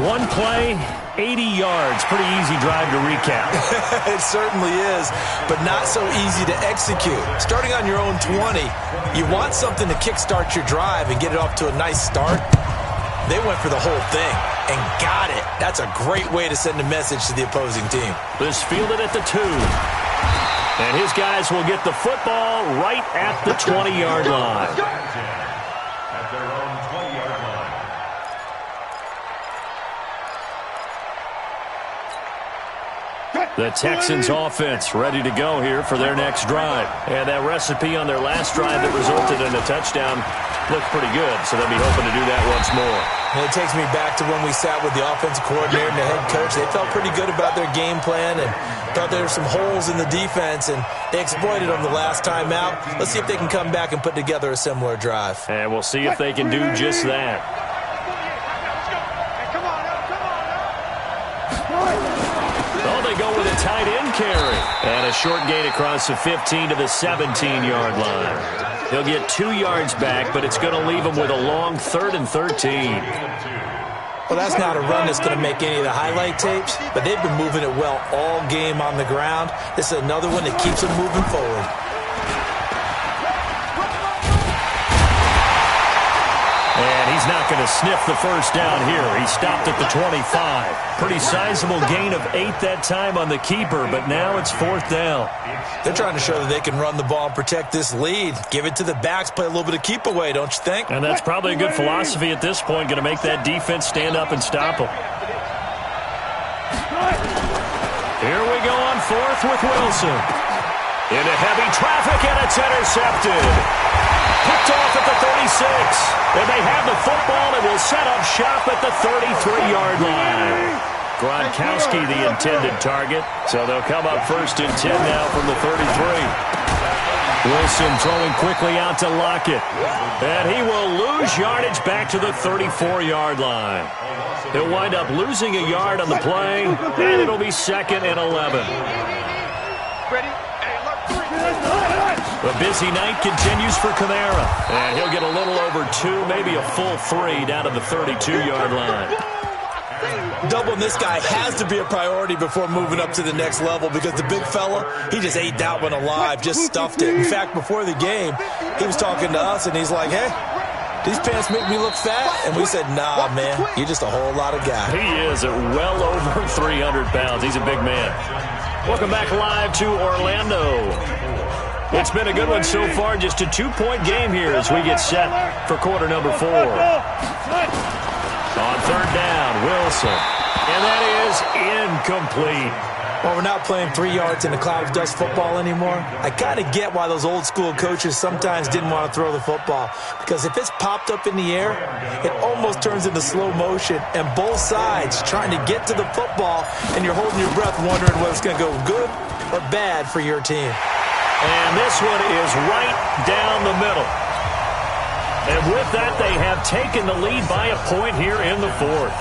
One play, 80 yards. Pretty easy drive to recap. It certainly is, but not so easy to execute. Starting on your own 20, you want something to kickstart your drive and get it off to a nice start. They went for the whole thing and got it. That's a great way to send a message to the opposing team. This fielded at the 2. And his guys will get the football right at the 20-yard line. At their own 20-yard line. The Texans offense ready to go here for their next drive. And that recipe on their last drive that resulted in a touchdown looked pretty good, so they'll be hoping to do that once more. And it takes me back to when we sat with the offensive coordinator and the head coach. They felt pretty good about their game plan and thought there were some holes in the defense, and they exploited them the last time out. Let's see if they can come back and put together a similar drive. And we'll see if they can do just that. Oh, they go with a tight end carry. And a short gain across the 15 to the 17-yard line. He'll get 2 yards back, but it's going to leave him with a long 3rd and 13. Well, that's not a run that's going to make any of the highlight tapes, but they've been moving it well all game on the ground. This is another one that keeps them moving forward. And he's not going to sniff the first down here. He stopped at the 25. Pretty sizable gain of 8 that time on the keeper, but now it's 4th down. They're trying to show that they can run the ball and protect this lead. Give it to the backs, play a little bit of keep away, don't you think? And that's probably a good philosophy at this point, going to make that defense stand up and stop them. Here we go on 4th with Wilson. Into heavy traffic, and it's intercepted. Picked off at the 36. And they have the football and will set up shop at the 33-yard line. Gronkowski, the intended target. So they'll come up 1st and 10 now from the 33. Wilson throwing quickly out to Lockett. And he will lose yardage back to the 34-yard line. He'll wind up losing a yard on the play, and it'll be 2nd and 11. Ready? The busy night continues for Kamara. And he'll get a little over 2, maybe a full 3 down to the 32-yard line. Doubling this guy has to be a priority before moving up to the next level because the big fella, he just ate that one alive, just stuffed it. In fact, before the game, he was talking to us, and he's like, hey, these pants make me look fat. And we said, nah, man, you're just a whole lot of guy. He is at well over 300 pounds. He's a big man. Welcome back live to Orlando. It's been a good one so far. Just a 2-point game here as we get set for quarter number 4. On 3rd down, Wilson. And that is incomplete. Well, we're not playing 3 yards in a cloud of dust football anymore. I kind of get why those old school coaches sometimes didn't want to throw the football. Because if it's popped up in the air, it almost turns into slow motion. And both sides trying to get to the football, and you're holding your breath wondering whether it's going to go good or bad for your team. And this one is right down the middle. And with that, they have taken the lead by a point here in the 4th.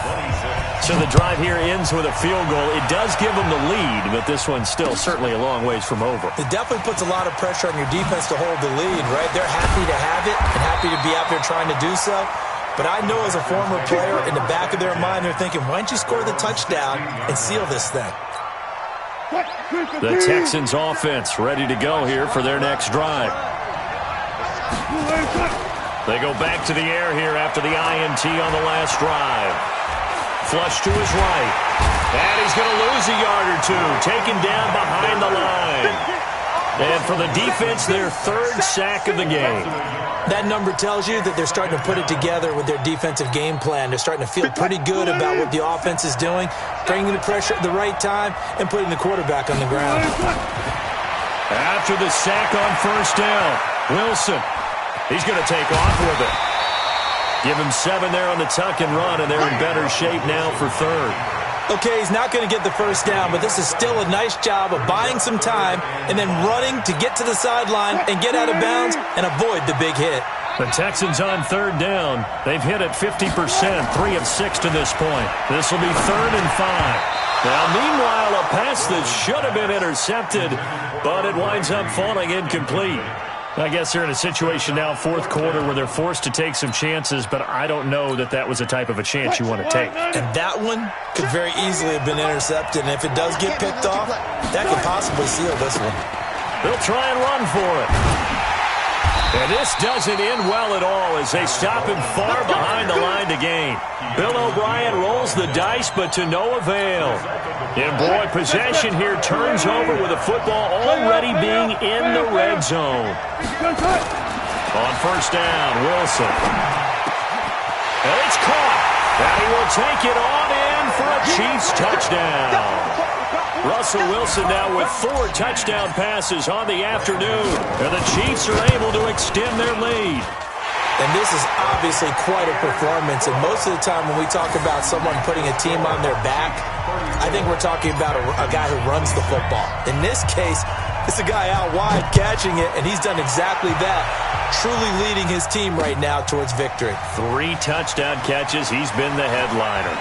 So the drive here ends with a field goal. It does give them the lead, but this one's still certainly a long ways from over. It definitely puts a lot of pressure on your defense to hold the lead, right? They're happy to have it and happy to be out there trying to do so. But I know as a former player, in the back of their mind, they're thinking, why don't you score the touchdown and seal this thing? The Texans offense ready to go here for their next drive. They go back to the air here after the INT on the last drive. Flush to his right. And he's going to lose a yard or two. Taken down behind the line. And for the defense, their third sack of the game. That number tells you that they're starting to put it together with their defensive game plan. They're starting to feel pretty good about what the offense is doing, bringing the pressure at the right time, and putting the quarterback on the ground. After the sack on first down, Wilson, he's going to take off with it. Give him 7 there on the tuck and run, and they're in better shape now for third. Okay, he's not going to get the first down, but this is still a nice job of buying some time and then running to get to the sideline and get out of bounds and avoid the big hit. The Texans on third down. They've hit it 50%, 3 of 6 to this point. This will be 3rd and 5. Now, meanwhile, a pass that should have been intercepted, but it winds up falling incomplete. I guess they're in a situation now, fourth quarter, where they're forced to take some chances, but I don't know that that was the type of a chance you want to take. And that one could very easily have been intercepted, and if it does get picked off, that could possibly seal this one. They'll try and run for it. And this doesn't end well at all as they stop him far behind the line to gain. Bill O'Brien rolls the dice, but to no avail. And boy, possession here turns over with the football already being in the red zone. On first down, Wilson. And it's caught. And he will take it on in for a Chiefs touchdown. Russell Wilson now with 4 touchdown passes on the afternoon. And the Chiefs are able to extend their lead. And this is obviously quite a performance. And most of the time when we talk about someone putting a team on their back, I think we're talking about a guy who runs the football. In this case, it's a guy out wide catching it, and he's done exactly that, truly leading his team right now towards victory. 3 touchdown catches. He's been the headliner.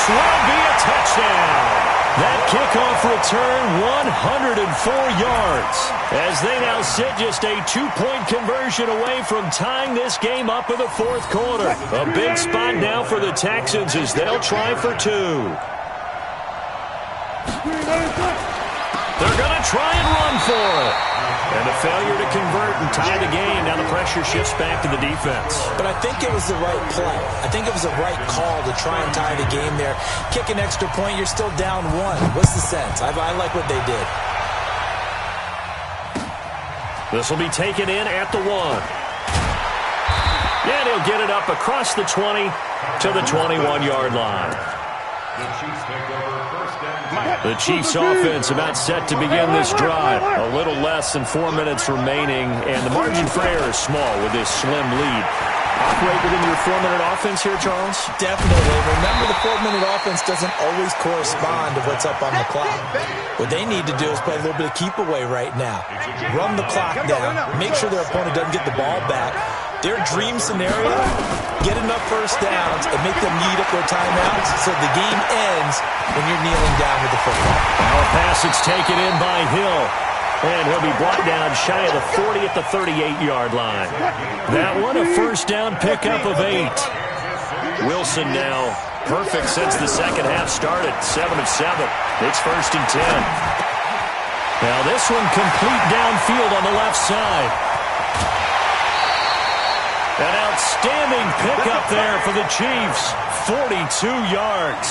Will be a touchdown. That kickoff return, 104 yards. As they now sit just a 2-point conversion away from tying this game up in the fourth quarter. A big spot now for the Texans as they'll try for 2. They're going to try and run for it. And a failure to convert and tie the game. Now the pressure shifts back to the defense. But I think it was the right play. I think it was the right call to try and tie the game there. Kick an extra point, you're still down 1. What's the sense? I like what they did. This will be taken in at the 1. And he'll get it up across the 20 to the 21-yard line. The Chiefs offense about set to begin this drive. A little less than 4 minutes remaining, and the margin for error is small with this slim lead. Operate within your 4-minute offense here, Charles? Definitely. Remember, the 4-minute offense doesn't always correspond to what's up on the clock. What they need to do is play a little bit of keep away right now. Run the clock down. Make sure their opponent doesn't get the ball back. Their dream scenario, get enough first downs and make them eat up their timeouts so the game ends when you're kneeling down with the football. Now a pass that's taken in by Hill. And he'll be brought down shy of the 40 at the 38-yard line. That one, a first down pickup of 8. Wilson now perfect since the second half started. 7 of 7. It's 1st and 10. Now this one complete downfield on the left side. An outstanding pickup there for the Chiefs. 42 yards.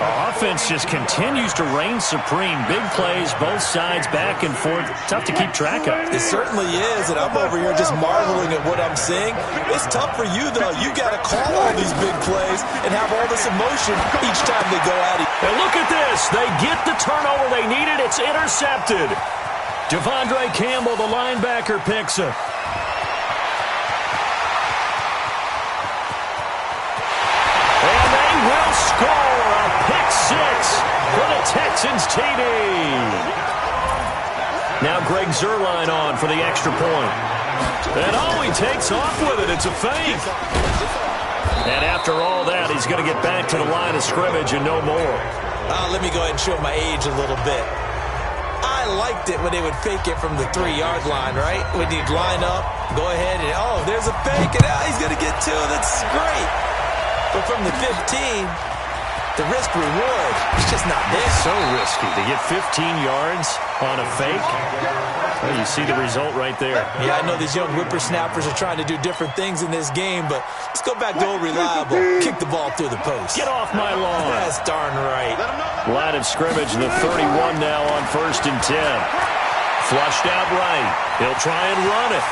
Our offense just continues to reign supreme. Big plays, both sides, back and forth. Tough to keep track of. It certainly is, and I'm over here just marveling at what I'm seeing. It's tough for you, though. You got to call all these big plays and have all this emotion each time they go at it. And look at this. They get the turnover they needed. It's intercepted. Devondre Campbell, the linebacker, picks it. Will score a pick 6 for the Texans TD. Now Greg Zuerlein on for the extra point. And oh, he takes off with it. It's a fake. And after all that, he's going to get back to the line of scrimmage and no more. Let me go ahead and show my age a little bit. I I liked it when they would fake it from the 3-yard line, right? When you'd line up, go ahead, and, oh, there's a fake, and he's going to get 2. That's great. But from the 15, the risk-reward is just not there. It's so risky to get 15 yards on a fake. Well, you see the result right there. Yeah, I know these young whippersnappers are trying to do different things in this game, but let's go back to old reliable. Kick the ball through the post. Get off my lawn. That's darn right. Line of scrimmage, the 31 now on 1st and 10. Flushed out right. He'll try and run it.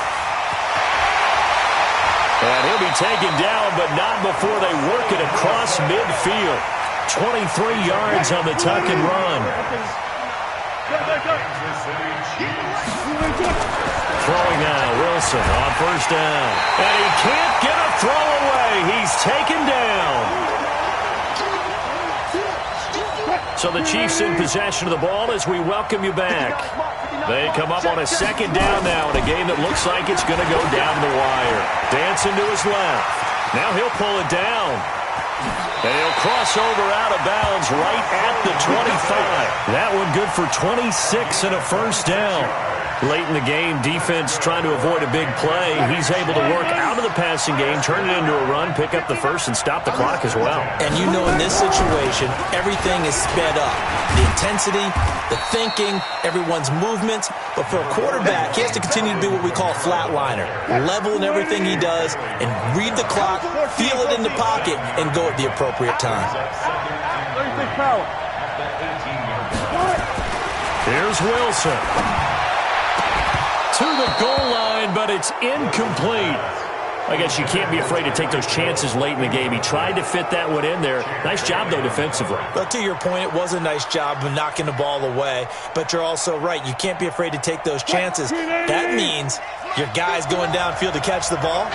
And he'll be taken down, but not before they work it across midfield. 23 yards on the tuck and run. Throwing now, Wilson on 1st down. And he can't get a throw away. He's taken down. So the Chiefs in possession of the ball as we welcome you back. They come up on a 2nd down now in a game that looks like it's going to go down the wire. Dancing to his left. Now he'll pull it down. And he'll cross over out of bounds right at the 25. That one good for 26 and a 1st down. Late in the game, defense trying to avoid a big play. He's able to work out of the passing game, turn it into a run, pick up the 1st, and stop the clock as well. And you know in this situation, everything is sped up. The intensity, the thinking, everyone's movements. But for a quarterback, he has to continue to be what we call a flatliner. Level in everything he does and read the clock, feel it in the pocket, and go at the appropriate time. Here's Wilson. To the goal line, but it's incomplete. I guess you can't be afraid to take those chances late in the game. He tried to fit that one in there. Nice job, though, defensively. But to your point, it was a nice job of knocking the ball away. But you're also right. You can't be afraid to take those chances. That means your guys going downfield to catch the ball,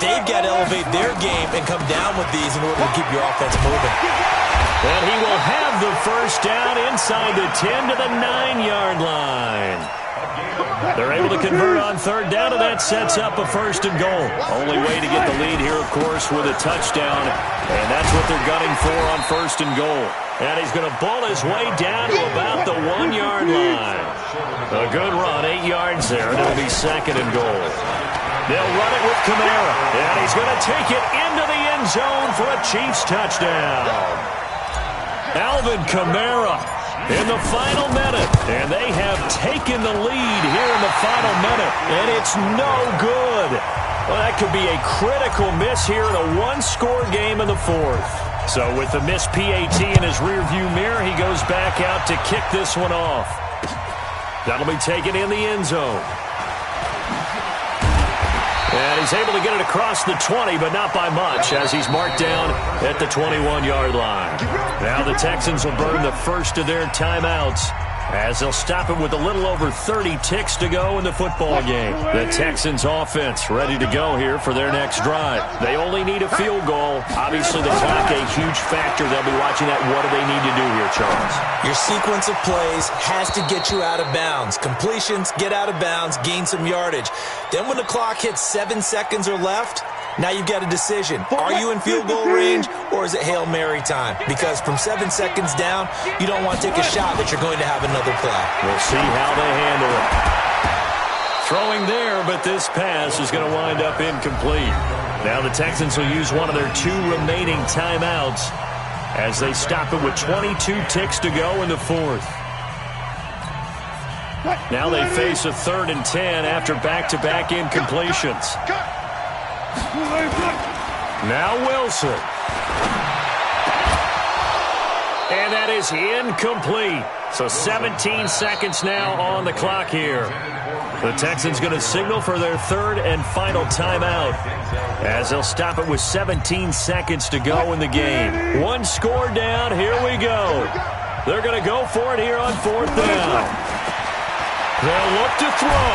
they've got to elevate their game and come down with these in order to keep your offense moving. And he will have the 1st down inside the 10 to the 9-yard line. They're able to convert on 3rd down, and that sets up a 1st and goal. Only way to get the lead here, of course, with a touchdown, and that's what they're gunning for on 1st and goal. And he's going to ball his way down to about the 1-yard line. A good run, 8 yards there, and it'll be 2nd and goal. They'll run it with Kamara, and he's going to take it into the end zone for a Chiefs touchdown. Alvin Kamara in the final minute, and they have taken the lead here in the final minute, and it's no good. Well, that could be a critical miss here in a 1-score game in the 4th. So with the missed PAT in his rearview mirror, he goes back out to kick this one off. That'll be taken in the end zone. And he's able to get it across the 20, but not by much, as he's marked down at the 21-yard line. Now the Texans will burn the 1st of their timeouts, as they'll stop it with a little over 30 ticks to go in the football game. The Texans offense ready to go here for their next drive. They only need a field goal. Obviously, the clock a huge factor. They'll be watching that. What do they need to do here, Charles? Your sequence of plays has to get you out of bounds. Completions, get out of bounds, gain some yardage. Then when the clock hits 7 seconds or left, now you've got a decision. Are you in field goal range, or is it Hail Mary time? Because from 7 seconds down, you don't want to take a shot that you're going to have another play. We'll see how they handle it. Throwing there, but this pass is going to wind up incomplete. Now the Texans will use one of their 2 remaining timeouts as they stop it with 22 ticks to go in the 4th. Now they face a 3rd and 10 after back-to-back incompletions. Now Wilson. And that is incomplete. So 17 seconds now on the clock here. The Texans going to signal for their 3rd and final timeout, as they'll stop it with 17 seconds to go in the game. 1 score down. Here we go. They're going to go for it here on 4th down. They'll look to throw,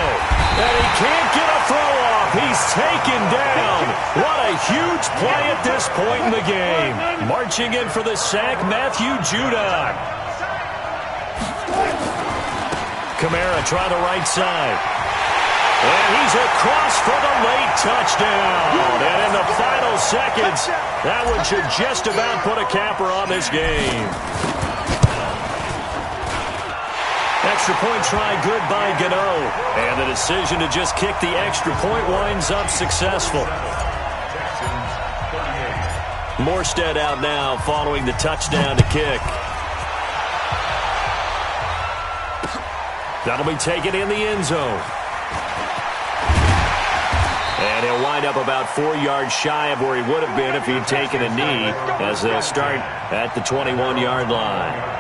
and he can't get a throw off. He's taken down. What a huge play at this point in the game. Marching in for the sack, Matthew Judon. Kamara try the right side. And he's across for the late touchdown. And in the final seconds, that one should just about put a capper on this game. Extra point try good by Gano. And the decision to just kick the extra point winds up successful. Morstead out now following the touchdown to kick. That'll be taken in the end zone. And he'll wind up about 4 yards shy of where he would have been if he'd taken a knee, as they'll start at the 21-yard line.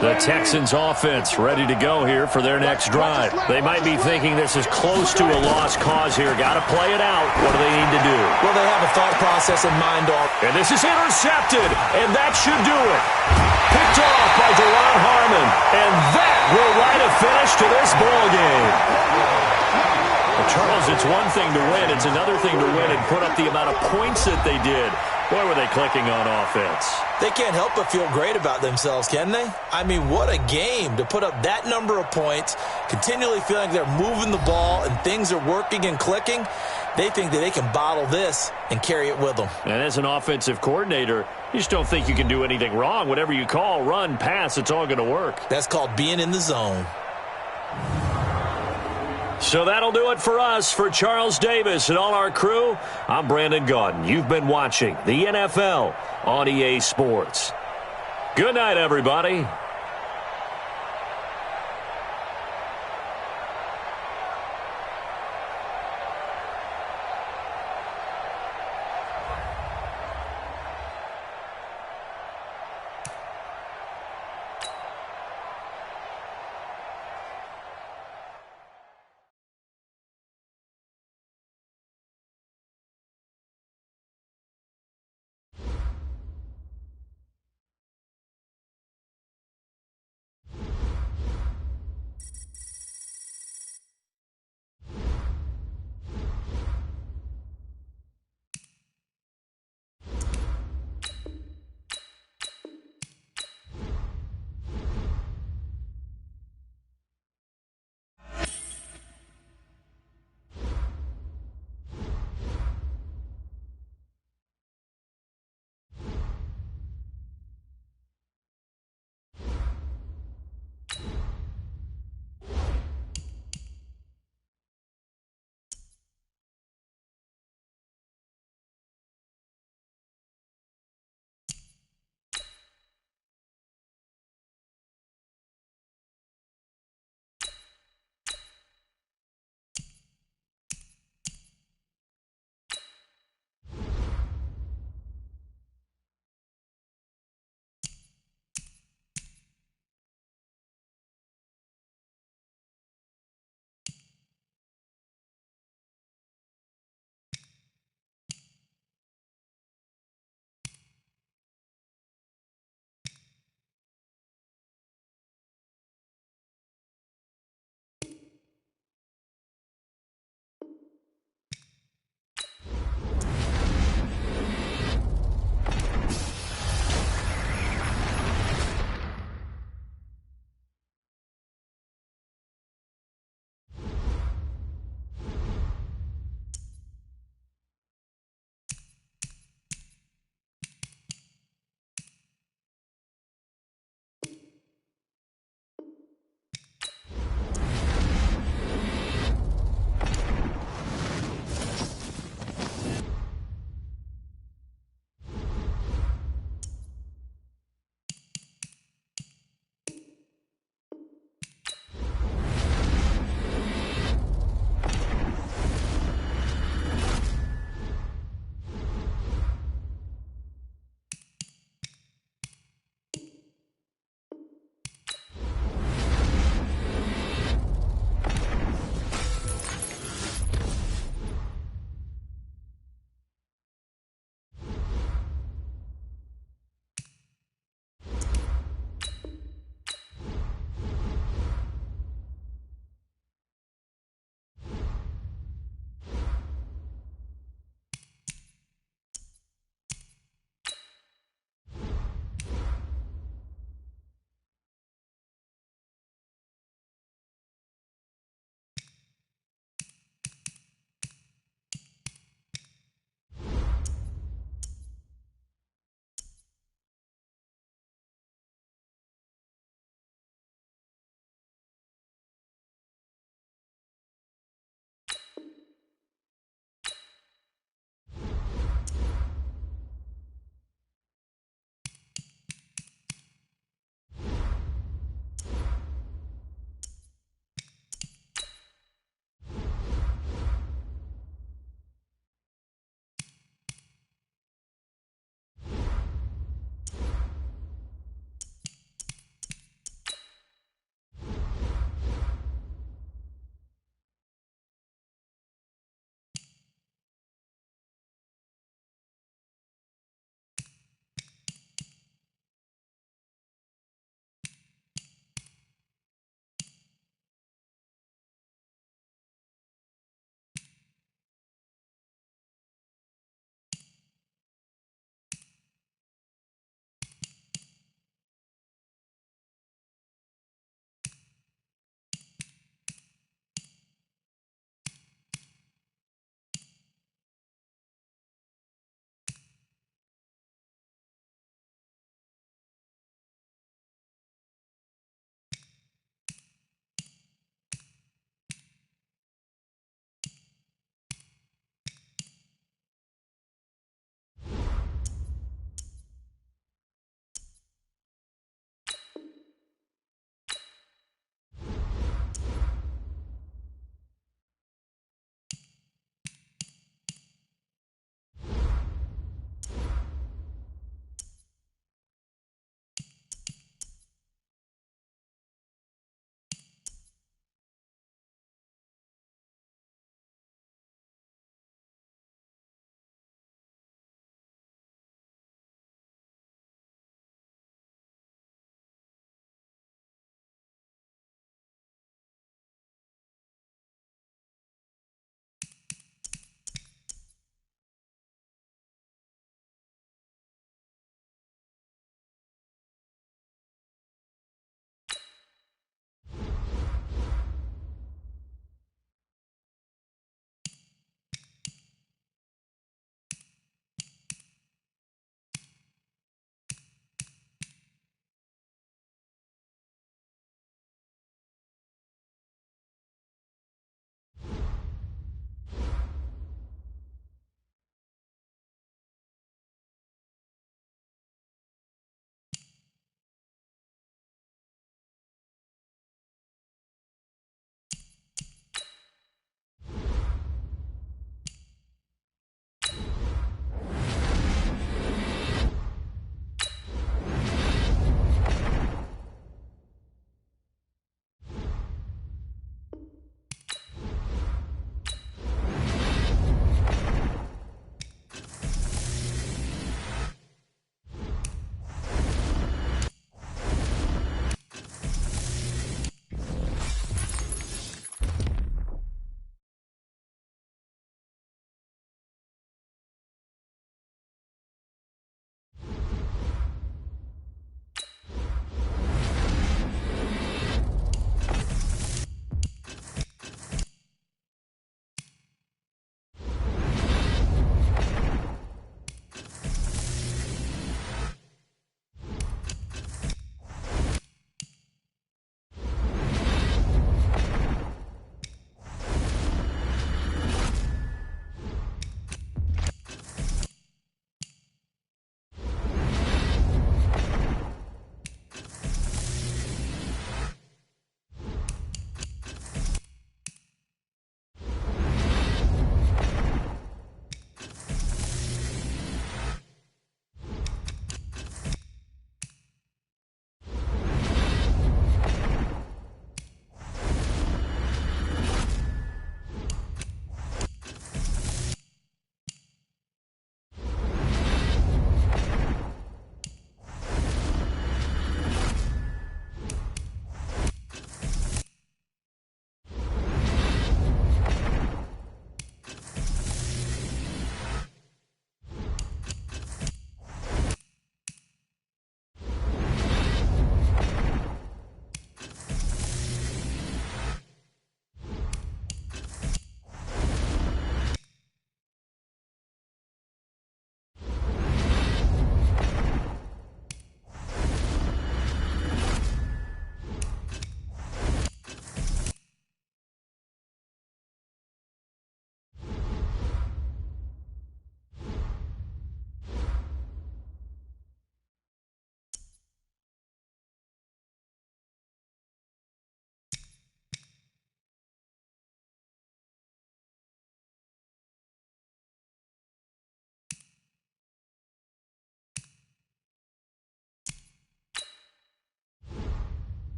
The Texans offense ready to go here for their next drive. They might be thinking this is close to a lost cause here. Got to play it out. What do they need to do? Well, they have a thought process in mind. And this is intercepted, and that should do it. Picked off by Deron Harmon, and that will write a finish to this ball game. Well, Charles, it's one thing to win. It's another thing to win and put up the amount of points that they did. Boy, were they clicking on offense. They can't help but feel great about themselves, can they? I mean, what a game to put up that number of points, continually feeling like they're moving the ball and things are working and clicking. They think that they can bottle this and carry it with them. And as an offensive coordinator, you just don't think you can do anything wrong. Whatever you call, run, pass, it's all going to work. That's called being in the zone. So that'll do it for us. For Charles Davis and all our crew, I'm Brandon Gaudin. You've been watching the NFL on EA Sports. Good night, everybody.